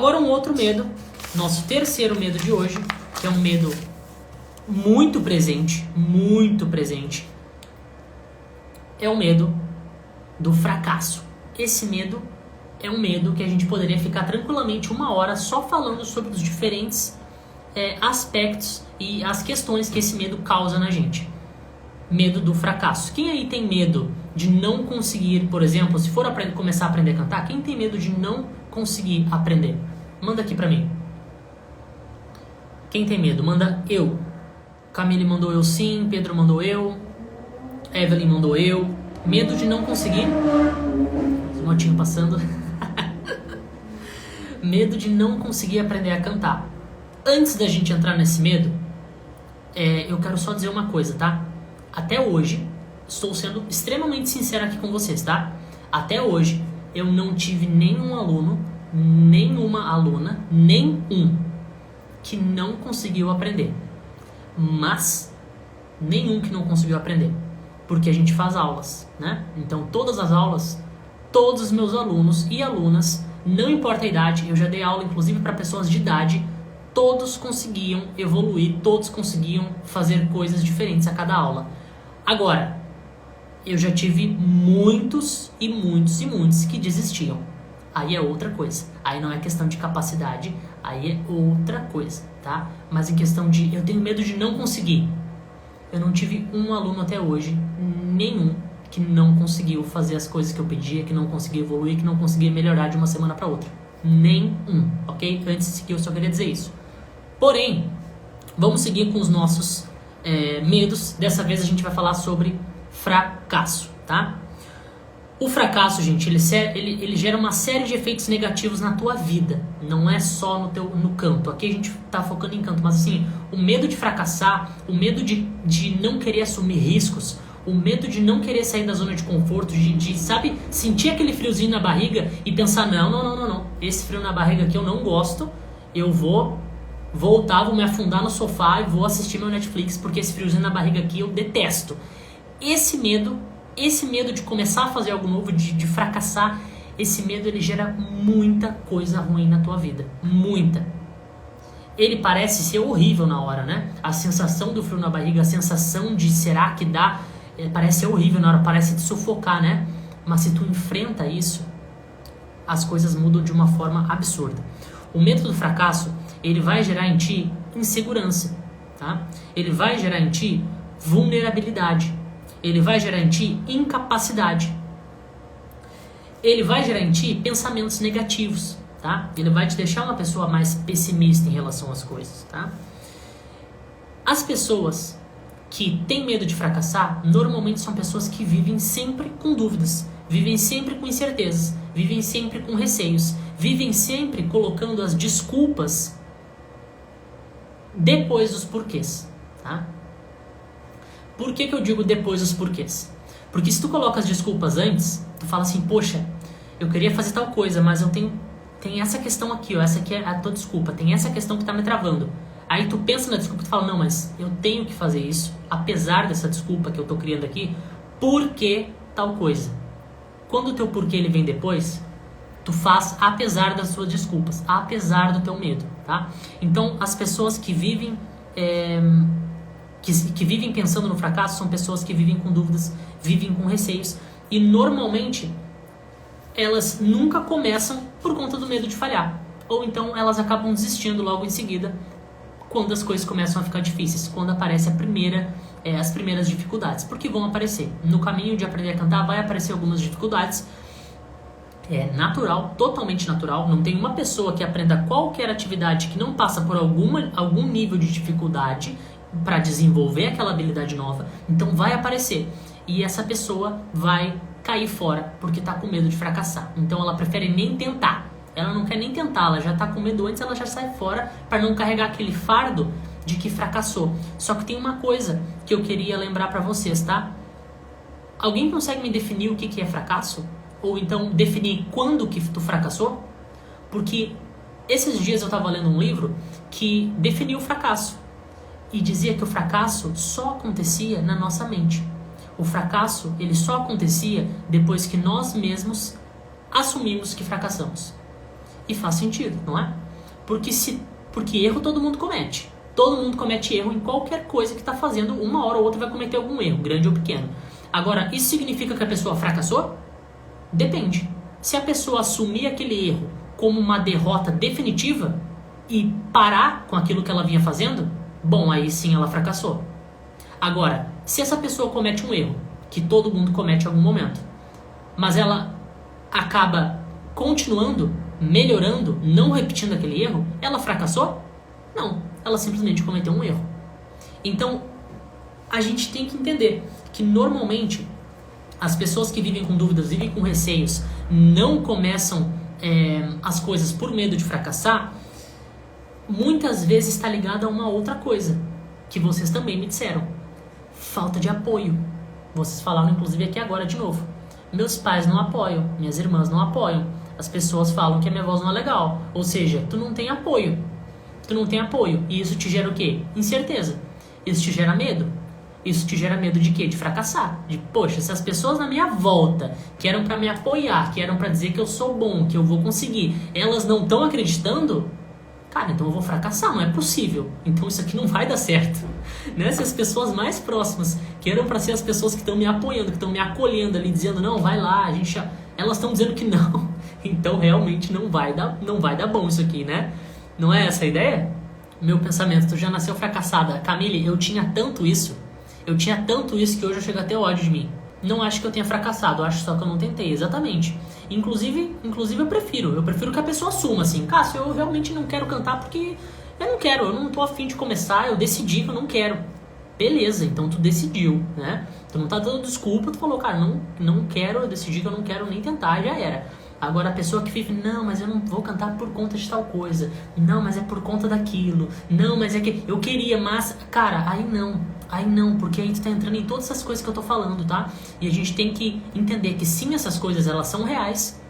Agora um outro medo, nosso terceiro medo de hoje, que é um medo muito presente, é o medo do fracasso. Esse medo é um medo que a gente poderia ficar tranquilamente 1 hora só falando sobre os diferentes aspectos e as questões que esse medo causa na gente. Medo do fracasso. Quem aí tem medo de não conseguir, por exemplo, se for começar a aprender a cantar, quem tem medo de não conseguir aprender? Manda aqui pra mim. Quem tem medo? Manda eu. Camille mandou eu sim, Pedro mandou eu, Evelyn mandou eu. Medo de não conseguir. Motinho passando. Medo de não conseguir aprender a cantar. Antes da gente entrar nesse medo, eu quero só dizer uma coisa, tá? Até hoje, estou sendo extremamente sincero aqui com vocês, tá? Até hoje, eu não tive nenhum aluno, nenhuma aluna, nenhum que não conseguiu aprender. Mas, nenhum que não conseguiu aprender. Porque a gente faz aulas, né? Então, todas as aulas, todos os meus alunos e alunas, não importa a idade, eu já dei aula inclusive para pessoas de idade, todos conseguiam evoluir, todos conseguiam fazer coisas diferentes a cada aula. Agora, eu já tive muitos que desistiam. Aí é outra coisa. Aí não é questão de capacidade, aí é outra coisa, tá? Mas em questão de eu tenho medo de não conseguir. Eu não tive um aluno até hoje, nenhum, que não conseguiu fazer as coisas que eu pedia, que não conseguia evoluir, que não conseguia melhorar de uma semana para outra. Nenhum, ok? Antes de seguir, eu só queria dizer isso. Porém, vamos seguir com os nossos medos. Dessa vez a gente vai falar sobre fracasso, tá? O fracasso, gente, ele gera uma série de efeitos negativos na tua vida. Não é só no canto. Aqui a gente tá focando em canto, mas assim, o medo de fracassar, o medo de não querer assumir riscos, o medo de não querer sair da zona de conforto, sabe, sentir aquele friozinho na barriga e pensar, não, esse frio na barriga aqui eu não gosto, eu vou voltar, vou me afundar no sofá e vou assistir meu Netflix, porque esse friozinho na barriga aqui eu detesto. Esse medo de começar a fazer algo novo, de fracassar, esse medo ele gera muita coisa ruim na tua vida. Muita. Ele parece ser horrível na hora, né? A sensação do frio na barriga, a sensação de será que dá, parece ser horrível na hora, parece te sufocar, né? Mas se tu enfrenta isso, as coisas mudam de uma forma absurda. O medo do fracasso, ele vai gerar em ti insegurança, tá? Ele vai gerar em ti vulnerabilidade. Ele vai gerar em ti incapacidade. Ele vai gerar em ti pensamentos negativos, tá? Ele vai te deixar uma pessoa mais pessimista em relação às coisas, tá? As pessoas que têm medo de fracassar, normalmente são pessoas que vivem sempre com dúvidas, vivem sempre com incertezas, vivem sempre com receios, vivem sempre colocando as desculpas depois dos porquês, tá? Por que eu digo depois dos porquês? Porque se tu coloca as desculpas antes, tu fala assim, poxa, eu queria fazer tal coisa, mas eu tenho essa questão aqui, ó, essa aqui é a tua desculpa, tem essa questão que tá me travando. Aí tu pensa na desculpa e tu fala, não, mas eu tenho que fazer isso, apesar dessa desculpa que eu tô criando aqui, porque tal coisa. Quando o teu porquê ele vem depois, tu faz apesar das suas desculpas, apesar do teu medo, tá? Então, as pessoas que vivem... Que vivem pensando no fracasso são pessoas que vivem com dúvidas, vivem com receios e normalmente elas nunca começam por conta do medo de falhar, ou então elas acabam desistindo logo em seguida quando as coisas começam a ficar difíceis, quando aparece as primeiras dificuldades, porque vão aparecer. No caminho de aprender a cantar vai aparecer algumas dificuldades, é natural, totalmente natural, não tem uma pessoa que aprenda qualquer atividade que não passa por algum nível de dificuldade para desenvolver aquela habilidade nova, então vai aparecer e essa pessoa vai cair fora porque tá com medo de fracassar, então ela prefere nem tentar, ela não quer nem tentar, ela já tá com medo antes, ela já sai fora para não carregar aquele fardo de que fracassou. Só que tem uma coisa que eu queria lembrar para vocês, tá? Alguém consegue me definir o que é fracasso? Ou então definir quando que tu fracassou? Porque esses dias eu tava lendo um livro que definiu o fracasso e dizia que o fracasso só acontecia na nossa mente. O fracasso, ele só acontecia depois que nós mesmos assumimos que fracassamos. E faz sentido, não é? Porque erro todo mundo comete. Todo mundo comete erro em qualquer coisa que está fazendo, uma hora ou outra vai cometer algum erro, grande ou pequeno. Agora, isso significa que a pessoa fracassou? Depende. Se a pessoa assumir aquele erro como uma derrota definitiva e parar com aquilo que ela vinha fazendo, bom, aí sim ela fracassou. Agora, se essa pessoa comete um erro, que todo mundo comete em algum momento, mas ela acaba continuando, melhorando, não repetindo aquele erro, ela fracassou? Não, ela simplesmente cometeu um erro. Então, a gente tem que entender que normalmente as pessoas que vivem com dúvidas, vivem com receios, não começam as coisas por medo de fracassar, muitas vezes está ligado a uma outra coisa, que vocês também me disseram. Falta de apoio. Vocês falaram inclusive aqui agora de novo. Meus pais não apoiam, minhas irmãs não apoiam, as pessoas falam que a minha voz não é legal. Ou seja, tu não tem apoio. Tu não tem apoio. E isso te gera o quê? Incerteza. Isso te gera medo. Isso te gera medo de quê? De fracassar. De, poxa, se as pessoas na minha volta, que eram pra me apoiar, que eram pra dizer que eu sou bom, que eu vou conseguir, elas não estão acreditando, cara, então eu vou fracassar, não é possível. Então isso aqui não vai dar certo. Né? Se as pessoas mais próximas, que eram pra ser as pessoas que estão me apoiando, que estão me acolhendo ali, dizendo, não, vai lá, a gente elas estão dizendo que não. Então realmente não vai dar bom isso aqui, né? Não é essa a ideia? Meu pensamento, tu já nasceu fracassada. Camille, eu tinha tanto isso que hoje eu chego até ódio de mim. Não acho que eu tenha fracassado, acho só que eu não tentei, exatamente. Inclusive eu prefiro que a pessoa assuma, assim, Cássio, eu realmente não quero cantar porque eu não tô afim de começar, eu decidi que eu não quero. Beleza, então tu decidiu, né? Tu não tá dando desculpa, tu falou, cara, não quero, eu decidi que eu não quero nem tentar, já era. Agora a pessoa que vive, não, mas eu não vou cantar por conta de tal coisa, não, mas é por conta daquilo, não, mas é que eu queria, mas, cara, aí não, porque aí tu tá entrando em todas essas coisas que eu tô falando, tá? E a gente tem que entender que sim, essas coisas, elas são reais,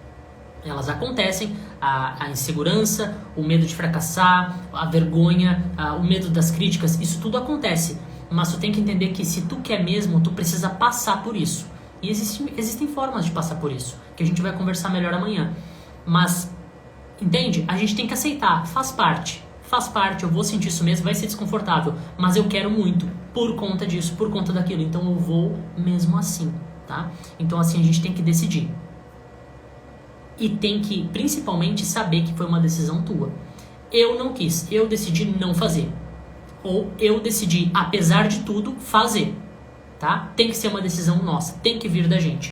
elas acontecem, a insegurança, o medo de fracassar, a vergonha, o medo das críticas, isso tudo acontece, mas tu tem que entender que se tu quer mesmo, tu precisa passar por isso. E existem formas de passar por isso, que a gente vai conversar melhor amanhã. Mas, entende? A gente tem que aceitar, faz parte, eu vou sentir isso mesmo, vai ser desconfortável, mas eu quero muito, por conta disso, por conta daquilo, então eu vou mesmo assim, tá? Então assim, a gente tem que decidir. E tem que, principalmente, saber que foi uma decisão tua. Eu não quis, eu decidi não fazer. Ou eu decidi, apesar de tudo, fazer. Tá? Tem que ser uma decisão nossa, tem que vir da gente.